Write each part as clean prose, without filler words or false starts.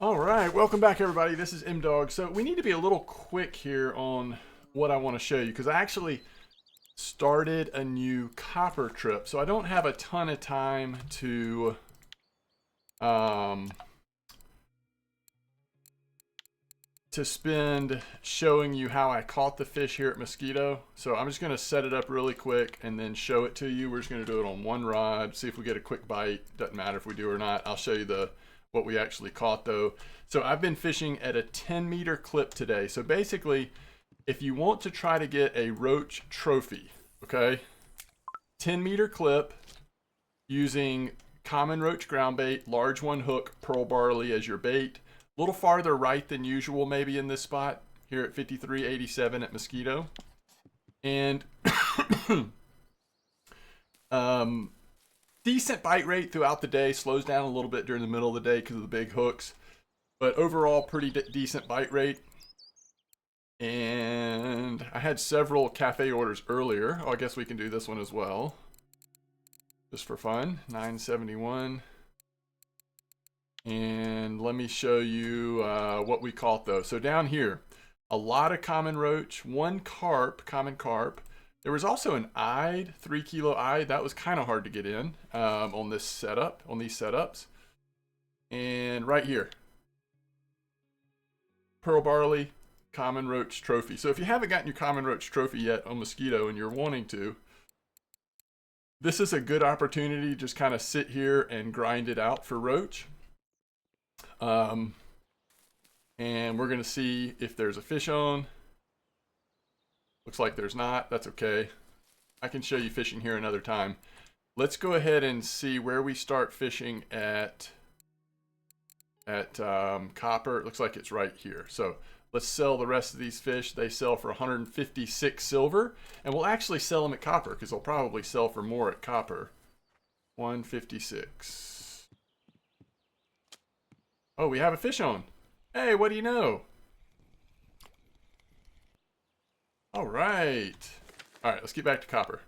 All right, welcome back everybody. This is MDawg. So we need to be a little quick here on what I want to show you because I actually started a new copper trip. So I don't have a ton of time to spend showing you how I caught the fish here at Mosquito. So I'm just going to set it up really quick and then show it to you. We're just going to do it on one rod, see if we get a quick bite. Doesn't matter if we do or not. I'll show you what we actually caught though. So I've been fishing at a 10-meter clip today. So basically, if you want to try to get a roach trophy, okay, 10-meter clip using common roach ground bait, large one hook, pearl barley as your bait. A little farther right than usual maybe in this spot here at 5387 at Mosquito. And decent bite rate throughout the day, slows down a little bit during the middle of the day because of the big hooks, but overall pretty decent bite rate. And I had several cafe orders earlier. Oh, I guess we can do this one as well just for fun. 971. And let me show you what we caught though. So down here, a lot of common roach, one carp, common carp. There was also an eyed, 3 kilo eyed. That was kind of hard to get in on this setup, on these setups. And right here, pearl barley, common roach trophy. So if you haven't gotten your common roach trophy yet on Mosquito and you're wanting to, this is a good opportunity to just kind of sit here and grind it out for roach. And we're going to see if there's a fish on. Looks like there's not. That's okay. I can show you fishing here another time. Let's go ahead and see where we start fishing at copper. It looks like it's right here. So let's sell the rest of these fish. They sell for 156 silver, and we'll actually sell them at copper because they'll probably sell for more at copper. 156. Oh, we have a fish on. Hey, what do you know? All right. All right, let's get back to copper.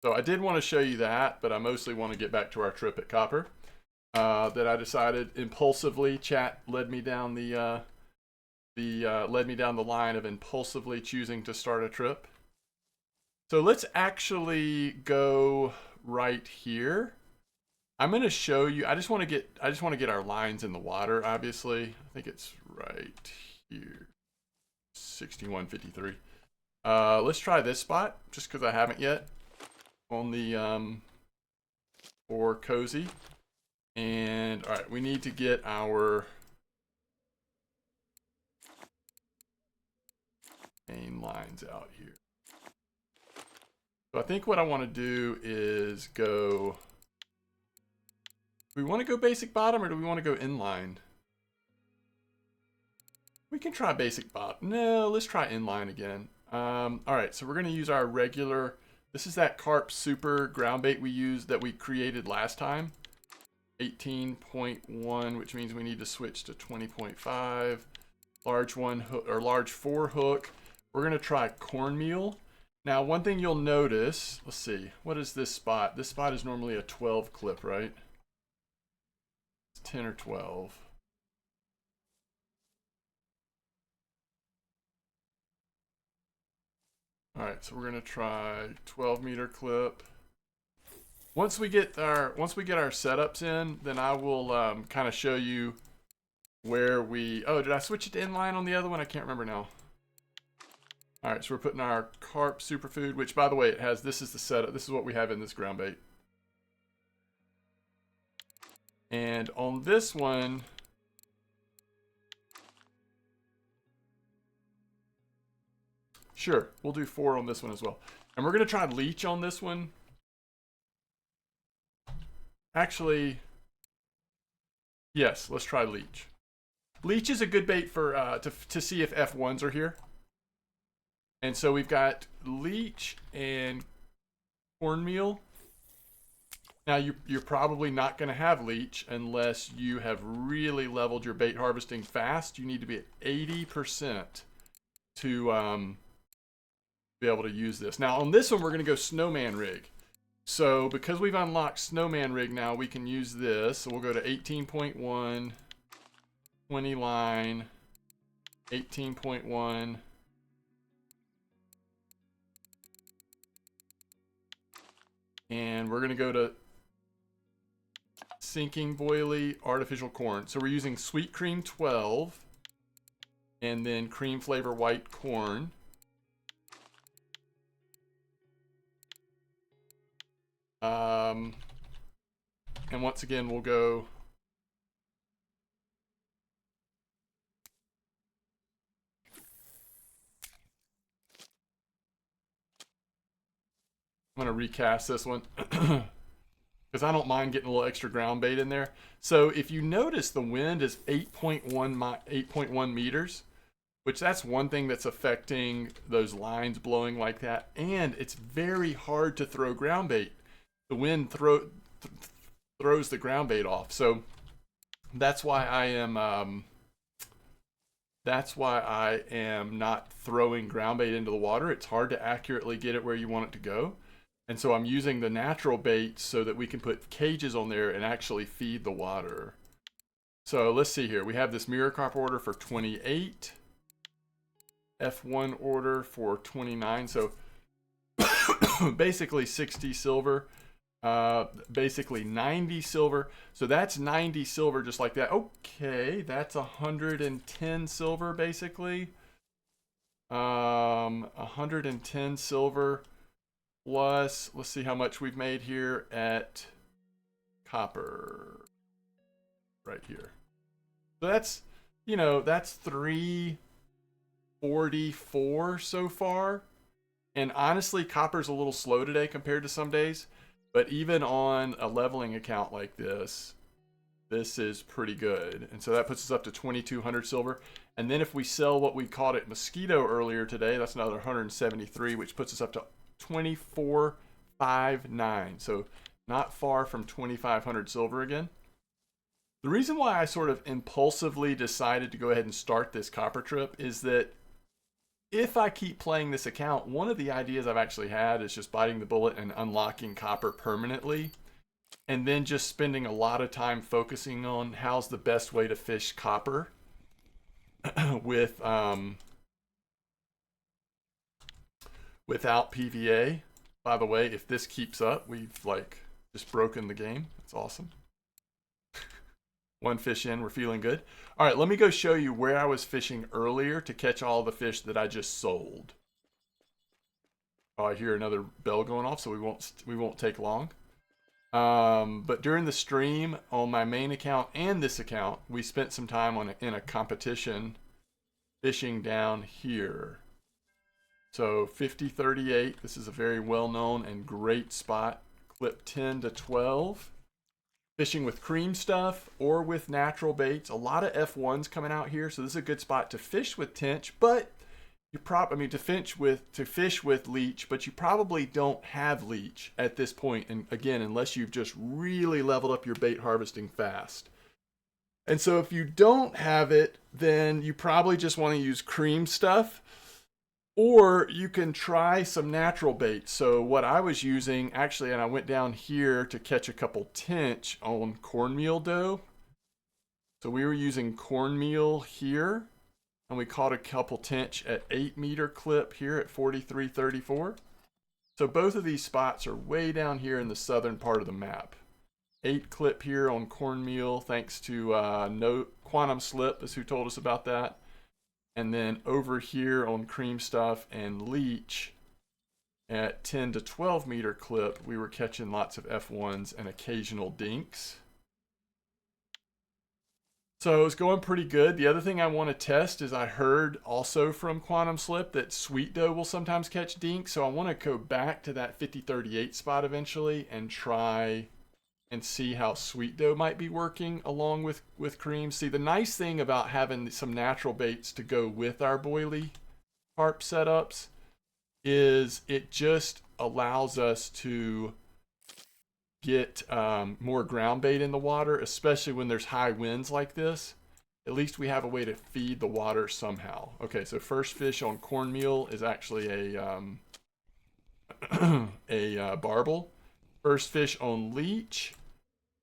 So I did want to show you that, but I mostly want to get back to our trip at copper. That I decided impulsively, chat led me down the line of impulsively choosing to start a trip. So let's actually go right here. I'm going to show you. I just want to get our lines in the water. Obviously, I think it's right here, 6153. Let's try this spot just because I haven't yet on the for cozy. And all right, we need to get our main lines out here. So I think what I want to do is go. Do we want to go basic bottom or do we want to go inline? We can try basic bottom. No, let's try inline again. All right, so we're going to use our regular. This is that carp super ground bait we used that we created last time. 18.1, which means we need to switch to 20.5. Large one hook or large 4 hook. We're going to try cornmeal. Now, one thing you'll notice, let's see, what is this spot? This spot is normally a 12 clip, right? 10 or 12. All right, so we're gonna try 12-meter clip. Once we get our setups in, then I will kind of show you where we. Oh, did I switch it to inline on the other one? I can't remember now. All right, so we're putting our carp superfood, which by the way, it has. This is the setup. This is what we have in this ground bait. And on this one, sure, we'll do 4 on this one as well. And we're going to try leech on this one. Actually, yes, let's try leech. Leech is a good bait for to see if F1s are here. And so we've got leech and cornmeal. Now, you're probably not going to have leech unless you have really leveled your bait harvesting fast. You need to be at 80% to be able to use this. Now, on this one, we're going to go snowman rig. So because we've unlocked snowman rig now, we can use this. So we'll go to 18.1. 20 line, 18.1. And we're going to go to sinking boilie artificial corn. So we're using sweet cream 12 and then cream flavor white corn. And once again, we'll go I'm going to recast this one because I don't mind getting a little extra ground bait in there. So if you notice, the wind is 8.1 meters, which that's one thing that's affecting those lines blowing like that. And it's very hard to throw ground bait. The wind throws the ground bait off. So that's why I am not throwing ground bait into the water. It's hard to accurately get it where you want it to go. And so I'm using the natural bait so that we can put cages on there and actually feed the water. So let's see here. We have this mirror carp order for 28. F1 order for 29. So basically 60 silver. Basically 90 silver. So that's 90 silver just like that. Okay, that's 110 silver basically. 110 silver. Plus, let's see how much we've made here at copper. Right here. So that's, you know, that's 344 so far. And honestly, copper's a little slow today compared to some days. But even on a leveling account like this, this is pretty good. And so that puts us up to 2,200 silver. And then if we sell what we caught at Mosquito earlier today, that's another 173, which puts us up to 2459. So not far from 2,500 silver again. The reason why I sort of impulsively decided to go ahead and start this copper trip is that if I keep playing this account, one of the ideas I've actually had is just biting the bullet and unlocking copper permanently, and then just spending a lot of time focusing on how's the best way to fish copper with without PVA. By the way, if this keeps up, we've like just broken the game. It's awesome. One fish in, we're feeling good. All right, let me go show you where I was fishing earlier to catch all the fish that I just sold. Oh, I hear another bell going off, so we won't take long. But during the stream on my main account and this account, we spent some time in a competition fishing down here. So 5038, this is a very well-known and great spot. Clip 10 to 12. Fishing with cream stuff or with natural baits. A lot of F1s coming out here, so this is a good spot to fish with tench, but you to fish with leech, but you probably don't have leech at this point, and again, unless you've just really leveled up your bait harvesting fast. And so if you don't have it, then you probably just want to use cream stuff, or you can try some natural baits. So what I was using, actually, and I went down here to catch a couple tench on cornmeal dough. So we were using cornmeal here, and we caught a couple tench at 8-meter clip here at 43.34. So both of these spots are way down here in the southern part of the map. 8 clip here on cornmeal, thanks to No Quantum Slip is who told us about that. And then over here on cream stuff and leech at 10 to 12 meter clip, we were catching lots of F1s and occasional dinks. So it's going pretty good. The other thing I want to test is I heard also from Quantum Slip that sweet dough will sometimes catch dinks. So I want to go back to that 5038 spot eventually and try and see how sweet dough might be working along with cream. See, the nice thing about having some natural baits to go with our boilie carp setups is it just allows us to get more ground bait in the water, especially when there's high winds like this. At least we have a way to feed the water somehow. Okay, so first fish on cornmeal is actually a barbel. First fish on leech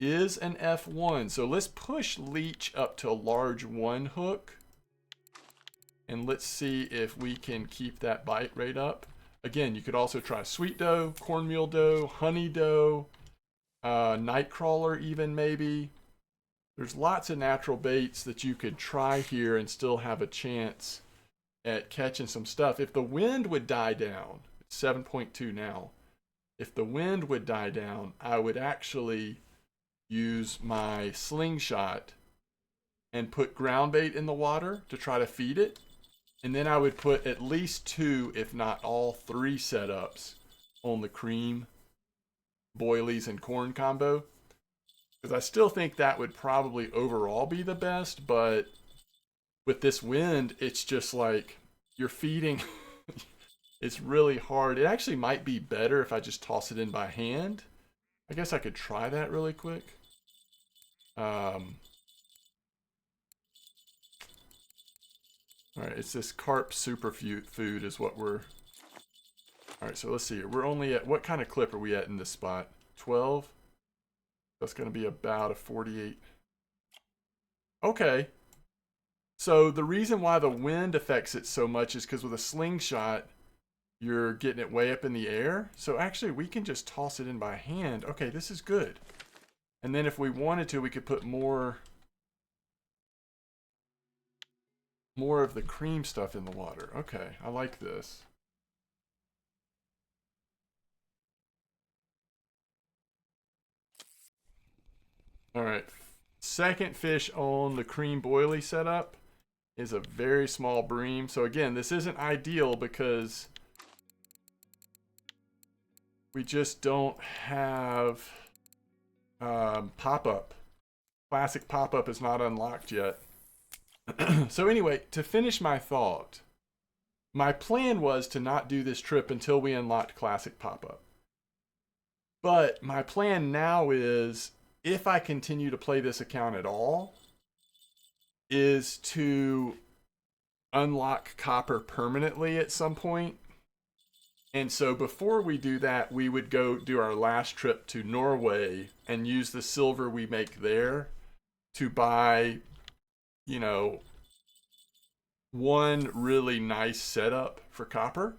is an F1. So let's push leech up to a large 1 hook. And let's see if we can keep that bite rate up. Again, you could also try sweet dough, cornmeal dough, honey dough, nightcrawler even maybe. There's lots of natural baits that you could try here and still have a chance at catching some stuff. If the wind would die down, it's 7.2 now. If the wind would die down, I would actually use my slingshot and put ground bait in the water to try to feed it. And then I would put at least 2, if not all 3 setups on the cream, boilies, and corn combo. Because I still think that would probably overall be the best, but with this wind, it's just like you're feeding. It's really hard. It actually might be better if I just toss it in by hand. I guess I could try that really quick. All right, it's this carp superfood is what we're... All right, so let's see here. We're only at... What kind of clip are we at in this spot? 12? That's going to be about a 48. Okay. So the reason why the wind affects it so much is because with a slingshot, you're getting it way up in the air. So actually, we can just toss it in by hand. Okay, this is good. And then if we wanted to, we could put more of the cream stuff in the water. Okay, I like this. All right, second fish on the cream boilie setup is a very small bream. So again, this isn't ideal because we just don't have pop-up. Classic pop-up is not unlocked yet. So anyway, to finish my thought, my plan was to not do this trip until we unlocked classic pop-up. But my plan now is, if I continue to play this account at all, is to unlock copper permanently at some point. And so before we do that, we would go do our last trip to Norway and use the silver we make there to buy, you know, one really nice setup for copper.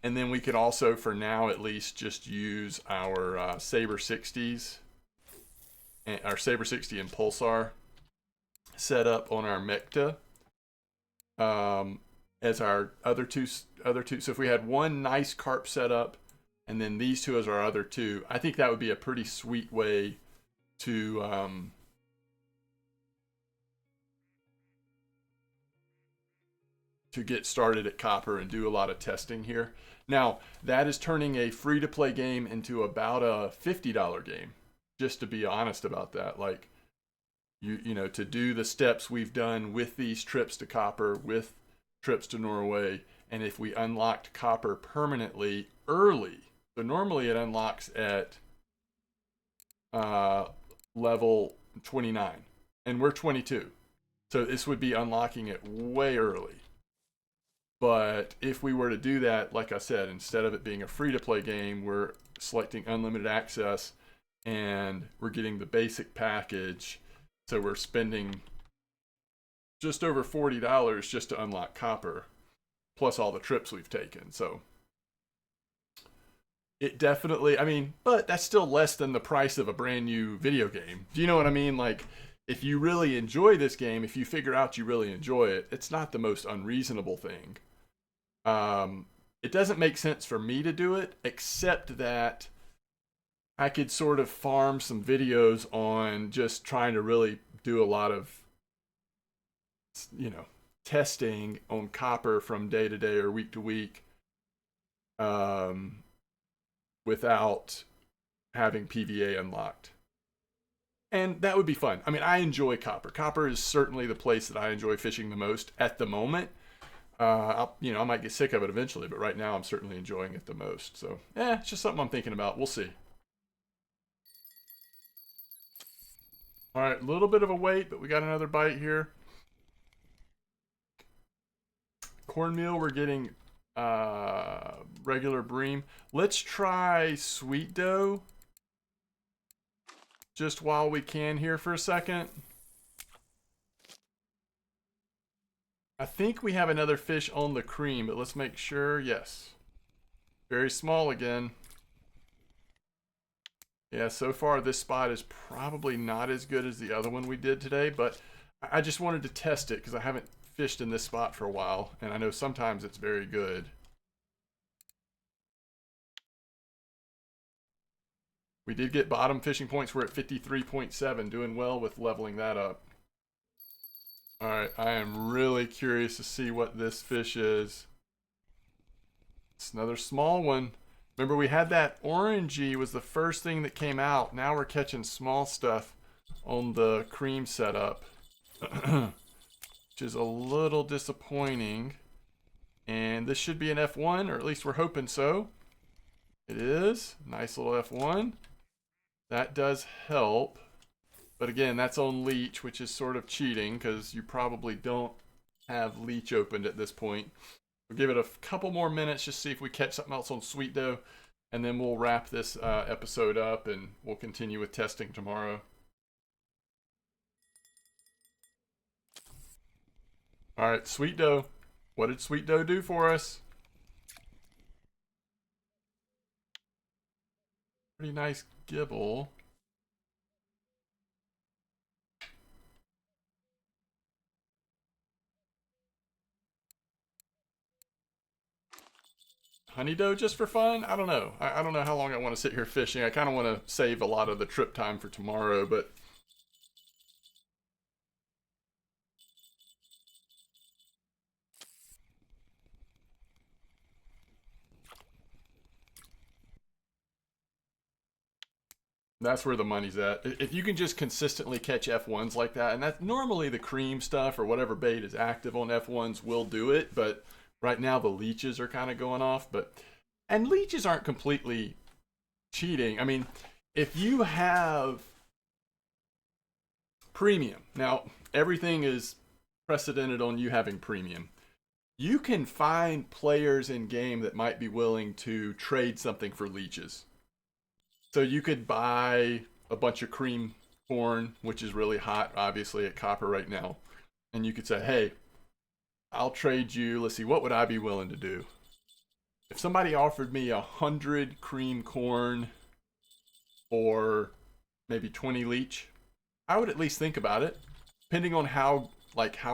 And then we could also, for now at least, just use our Saber 60s, and our Saber 60 and Pulsar setup on our Mecta as our other two. So if we had one nice carp setup and then these two as our other 2, I think that would be a pretty sweet way to get started at copper and do a lot of testing here. Now, that is turning a free-to-play game into about a $50 game, just to be honest about that. Like, you know, to do the steps we've done with these trips to copper, with trips to Norway, and if we unlocked copper permanently early, so normally it unlocks at level 29, and we're 22. So this would be unlocking it way early. But if we were to do that, like I said, instead of it being a free-to-play game, we're selecting unlimited access, and we're getting the basic package. So we're spending just over $40 just to unlock copper, plus all the trips we've taken. So it definitely, I mean, but that's still less than the price of a brand new video game. Do you know what I mean? Like, if you really enjoy this game, if you figure out you really enjoy it, it's not the most unreasonable thing. It doesn't make sense for me to do it, except that I could sort of farm some videos on just trying to really do a lot of, you know, testing on copper from day to day or week to week, without having PVA unlocked. And that would be fun. I mean, I enjoy copper. Copper is certainly the place that I enjoy fishing the most at the moment. I might get sick of it eventually, but right now I'm certainly enjoying it the most. So, it's just something I'm thinking about. We'll see. All right, a little bit of a wait, but we got another bite here. Cornmeal, we're getting regular bream. Let's try sweet dough, just while we can here for a second. I think we have another fish on the cream, but let's make sure. Yes. Very small again. Yeah, so far this spot is probably not as good as the other one we did today, but I just wanted to test it because I haven't fished in this spot for a while, and I know sometimes it's very good. We did get bottom fishing points. We're at 53.7, doing well with leveling that up. All right, I am really curious to see what this fish is. It's another small one. Remember, we had that orangey was the first thing that came out. Now we're catching small stuff on the cream setup, which is a little disappointing. And this should be an F1, or at least we're hoping so. It is. Nice little F1. That does help. But again, that's on leech, which is sort of cheating because you probably don't have leech opened at this point. We'll give it a couple more minutes, just see if we catch something else on sweet dough, and then we'll wrap this episode up and we'll continue with testing tomorrow. All right, sweet dough. What did sweet dough do for us? Pretty nice gibble. Honey dough just for fun? I don't know. I don't know how long I want to sit here fishing. I kind of want to save a lot of the trip time for tomorrow, but that's where the money's at. If you can just consistently catch F1s like that, and that's normally the cream stuff or whatever bait is active on F1s will do it, but right now the leeches are kind of going off. And leeches aren't completely cheating. I mean, if you have premium, now everything is precedented on you having premium. You can find players in game that might be willing to trade something for leeches. So you could buy a bunch of cream corn, which is really hot, obviously, at copper right now. And you could say, hey, I'll trade you. Let's see, what would I be willing to do? If somebody offered me 100 cream corn for maybe 20 leech, I would at least think about it, depending on how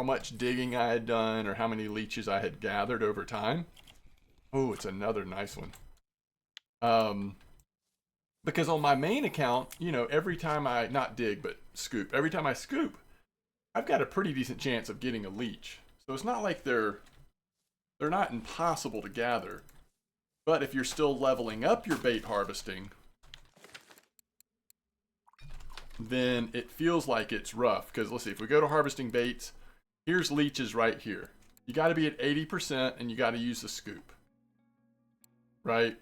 much digging I had done or how many leeches I had gathered over time. Oh, it's another nice one. Because on my main account, you know, every time I, not dig, but scoop, every time I scoop, I've got a pretty decent chance of getting a leech. So it's not like they're not impossible to gather. But if you're still leveling up your bait harvesting, then it feels like it's rough. Because let's see, if we go to harvesting baits, here's leeches right here. You got to be at 80% and you got to use the scoop. Right?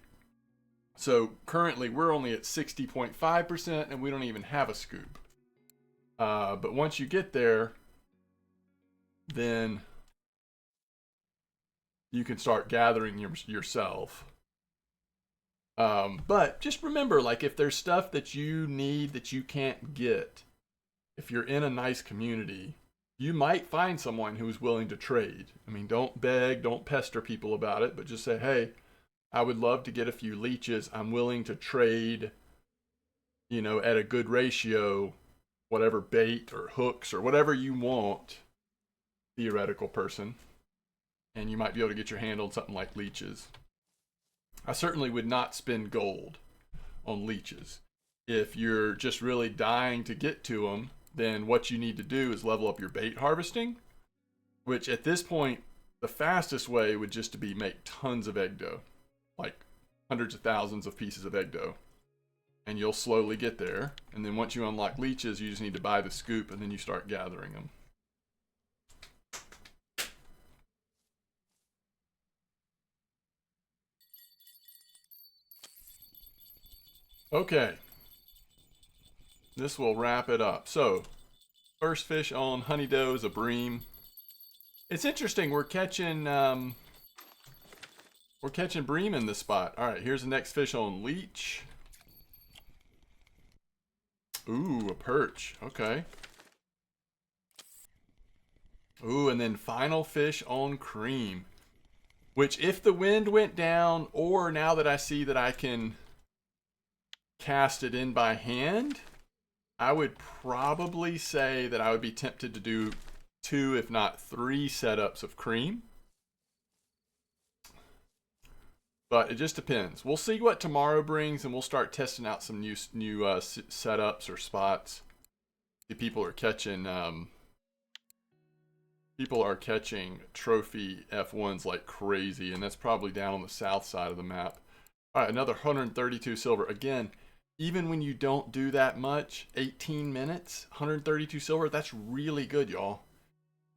So currently we're only at 60.5% and we don't even have a scoop. But once you get there, then you can start gathering yourself. But just remember, like, if there's stuff that you need that you can't get, if you're in a nice community, you might find someone who's willing to trade. I mean, don't beg, don't pester people about it, but just say, hey, I would love to get a few leeches. I'm willing to trade, you know, at a good ratio, whatever bait or hooks or whatever you want, theoretical person. And you might be able to get your hand on something like leeches. I certainly would not spend gold on leeches. If you're just really dying to get to them, then what you need to do is level up your bait harvesting, which at this point, the fastest way would just to be make tons of egg dough, like hundreds of thousands of pieces of egg dough. And you'll slowly get there. And then once you unlock leeches, you just need to buy the scoop and then you start gathering them. Okay, this will wrap it up. So, first fish on honey dough is a bream. It's interesting, we're catching bream in this spot. All right, here's the next fish on leech. Ooh, a perch. Okay. Ooh, and then final fish on cream. Which, if the wind went down, or now that I see that I can cast it in by hand, I would probably say that I would be tempted to do 2, if not 3 setups of cream. But it just depends. We'll see what tomorrow brings, and we'll start testing out some new setups or spots. People are catching trophy F1s like crazy, and that's probably down on the south side of the map. All right, another 132 silver. Again, even when you don't do that much, 18 minutes, 132 silver, that's really good, y'all.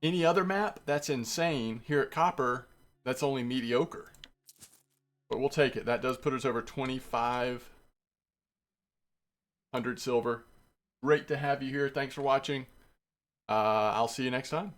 Any other map, that's insane. Here at Copper, that's only mediocre. But we'll take it. That does put us over 2,500 silver. Great to have you here. Thanks for watching. I'll see you next time.